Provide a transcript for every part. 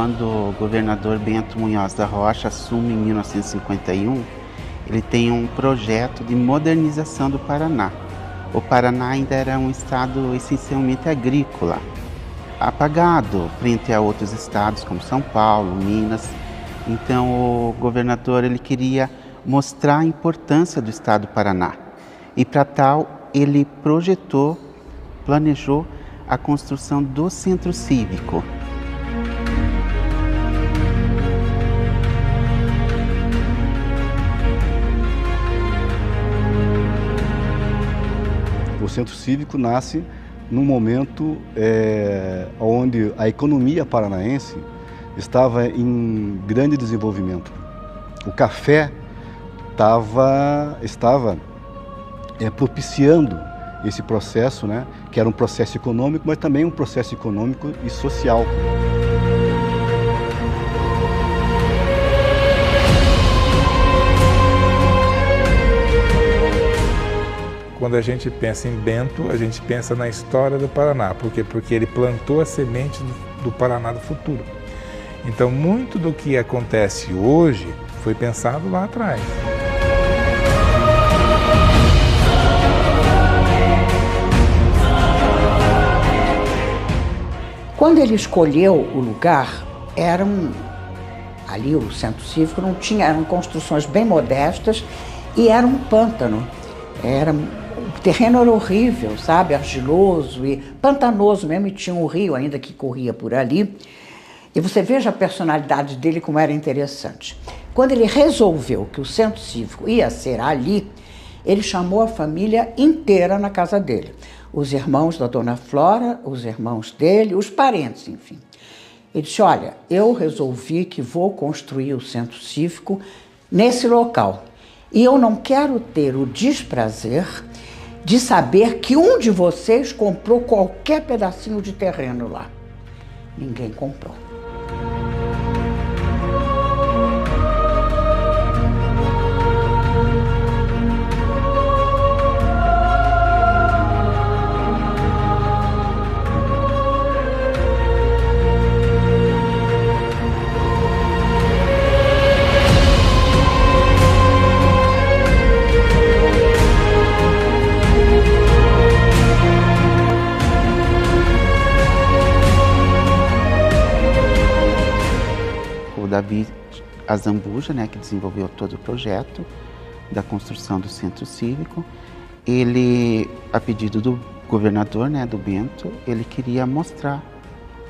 quando o governador Bento Munhoz da Rocha assume em 1951, ele tem um projeto de modernização do Paraná. O Paraná ainda era um estado essencialmente agrícola, apagado frente a outros estados como São Paulo, Minas. Então o governador ele queria mostrar a importância do estado do Paraná. E para tal ele planejou a construção do centro cívico. O centro cívico nasce num momento onde a economia paranaense estava em grande desenvolvimento. O café estava propiciando esse processo, né, que era um processo econômico, mas também um processo econômico e social. Quando a gente pensa em Bento, a gente pensa na história do Paraná. Por quê? Porque ele plantou a semente do Paraná do futuro. Então, muito do que acontece hoje foi pensado lá atrás. Quando ele escolheu o lugar, ali o centro cívico não tinha, eram construções bem modestas e era um pântano. O terreno era horrível, sabe? Argiloso e pantanoso mesmo, e tinha um rio ainda que corria por ali. E você veja a personalidade dele como era interessante. Quando ele resolveu que o centro cívico ia ser ali, ele chamou a família inteira na casa dele. Os irmãos da dona Flora, os irmãos dele, os parentes, enfim. Ele disse, olha, eu resolvi que vou construir o centro cívico nesse local. E eu não quero ter o desprazer de saber que um de vocês comprou qualquer pedacinho de terreno lá. Ninguém comprou. Davi Azambuja, né, que desenvolveu todo o projeto da construção do centro cívico, ele, a pedido do governador, né, do Bento, ele queria mostrar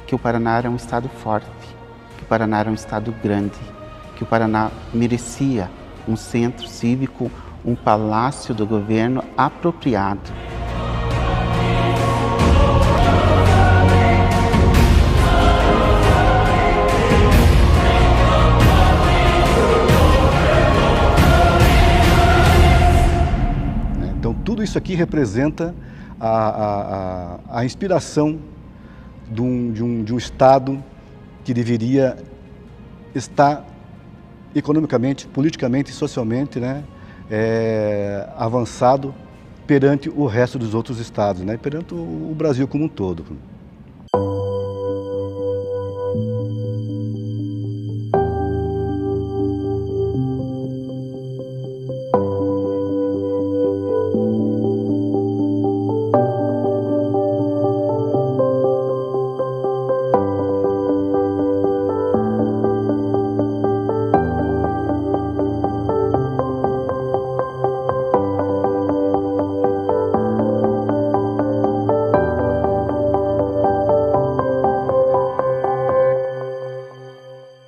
que o Paraná era um estado forte, que o Paraná era um estado grande, que o Paraná merecia um centro cívico, um palácio do governo apropriado. Tudo isso aqui representa a inspiração de um Estado que deveria estar economicamente, politicamente e socialmente, né, avançado perante o resto dos outros estados, né, perante o Brasil como um todo.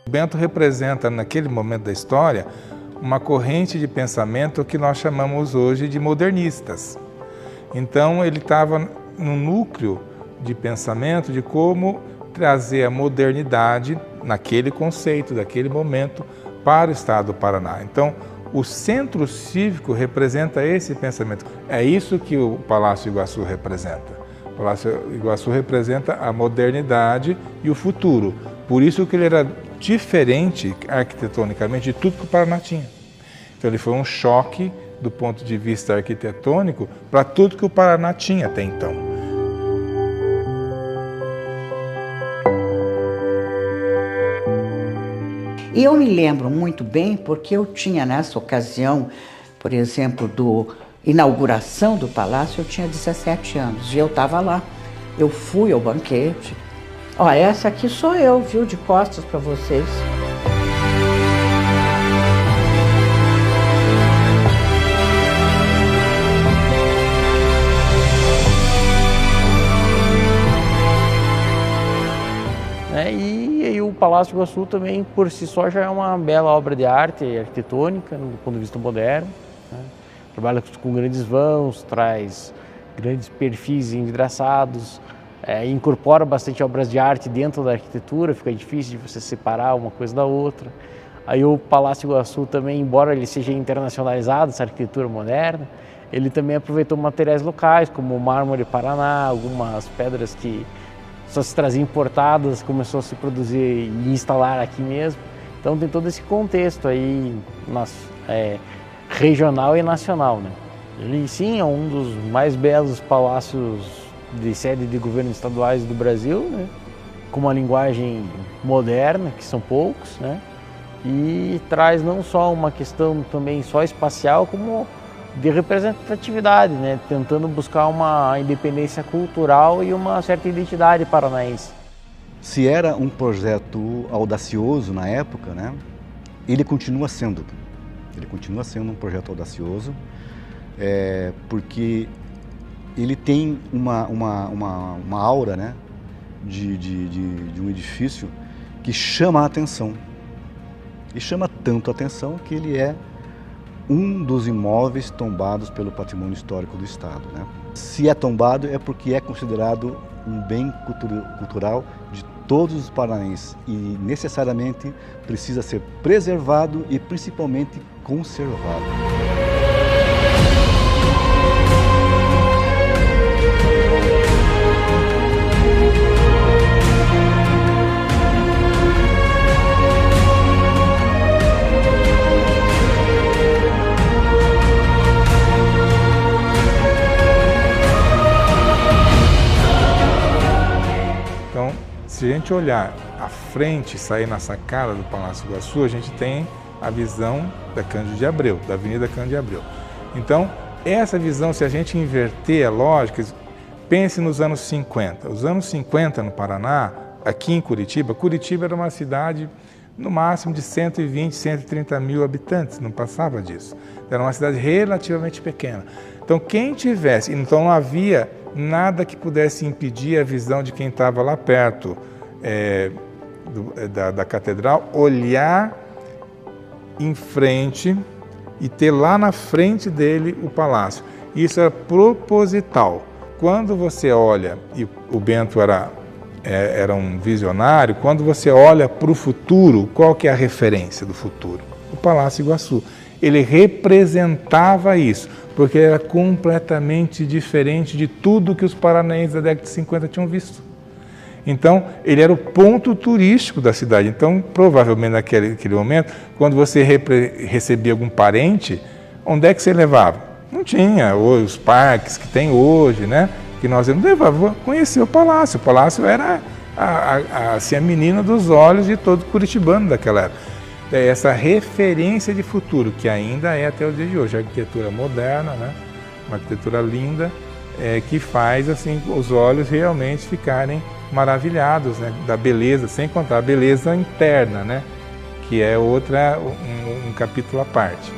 Bento representa, naquele momento da história, uma corrente de pensamento que nós chamamos hoje de modernistas. Então, ele estava no núcleo de pensamento de como trazer a modernidade naquele conceito, daquele momento, para o estado do Paraná. Então, o centro cívico representa esse pensamento. É isso que o Palácio Iguaçu representa. O Palácio Iguaçu representa a modernidade e o futuro. Por isso que ele era diferente arquitetonicamente de tudo que o Paraná tinha. Então ele foi um choque do ponto de vista arquitetônico para tudo que o Paraná tinha até então. E eu me lembro muito bem porque eu tinha nessa ocasião, por exemplo, inauguração do palácio, eu tinha 17 anos e eu estava lá. Eu fui ao banquete. Ó, essa aqui sou eu, viu, de costas para vocês. E o Palácio do Iguaçu também, por si só, já é uma bela obra de arte arquitetônica, do ponto de vista moderno, né? Trabalha com grandes vãos, traz grandes perfis envidraçados, incorpora bastante obras de arte dentro da arquitetura, fica difícil de você separar uma coisa da outra. Aí o Palácio do Iguaçu também, embora ele seja internacionalizado, essa arquitetura moderna, ele também aproveitou materiais locais, como o mármore Paraná, algumas pedras que só se traziam importadas, começou a se produzir e instalar aqui mesmo. Então tem todo esse contexto aí regional e nacional, né? Ele sim é um dos mais belos palácios de sede de governos estaduais do Brasil, né? Com uma linguagem moderna, que são poucos, né? E traz não só uma questão também só espacial, como de representatividade, né? Tentando buscar uma independência cultural e uma certa identidade paranaense. Se era um projeto audacioso na época, né? Ele continua sendo. Ele continua sendo um projeto audacioso, porque ele tem uma aura, né? de um edifício que chama a atenção. E chama tanto a atenção que ele é um dos imóveis tombados pelo patrimônio histórico do Estado, né? Se é tombado é porque é considerado um bem cultural de todos os paranaenses e necessariamente precisa ser preservado e principalmente conservado. Se a gente olhar à frente, sair na sacada do Palácio do Iguaçu, a gente tem a visão da Cândido de Abreu, da Avenida Cândido de Abreu. Então, essa visão, se a gente inverter a lógica, pense nos anos 50. Os anos 50 no Paraná, aqui em Curitiba era uma cidade no máximo de 120, 130 mil habitantes, não passava disso. Era uma cidade relativamente pequena. Então, quem tivesse, então não havia nada que pudesse impedir a visão de quem estava lá perto da catedral, olhar em frente e ter lá na frente dele o palácio. Isso era proposital. Quando você olha, e o Bento era um visionário, quando você olha para o futuro, qual que é a referência do futuro? O Palácio Iguaçu. Ele representava isso, porque era completamente diferente de tudo que os paranaenses da década de 50 tinham visto. Então, ele era o ponto turístico da cidade. Então, provavelmente naquele momento, quando você recebia algum parente, onde é que você levava? Não tinha os parques que tem hoje, né? Que nós levávamos conhecer o palácio. O palácio era assim, a menina dos olhos de todo curitibano daquela época. Essa referência de futuro, que ainda é até o dia de hoje, a arquitetura moderna, né? Uma arquitetura linda, que faz assim, os olhos realmente ficarem maravilhados, né? Da beleza, sem contar a beleza interna, né? Que é um capítulo à parte.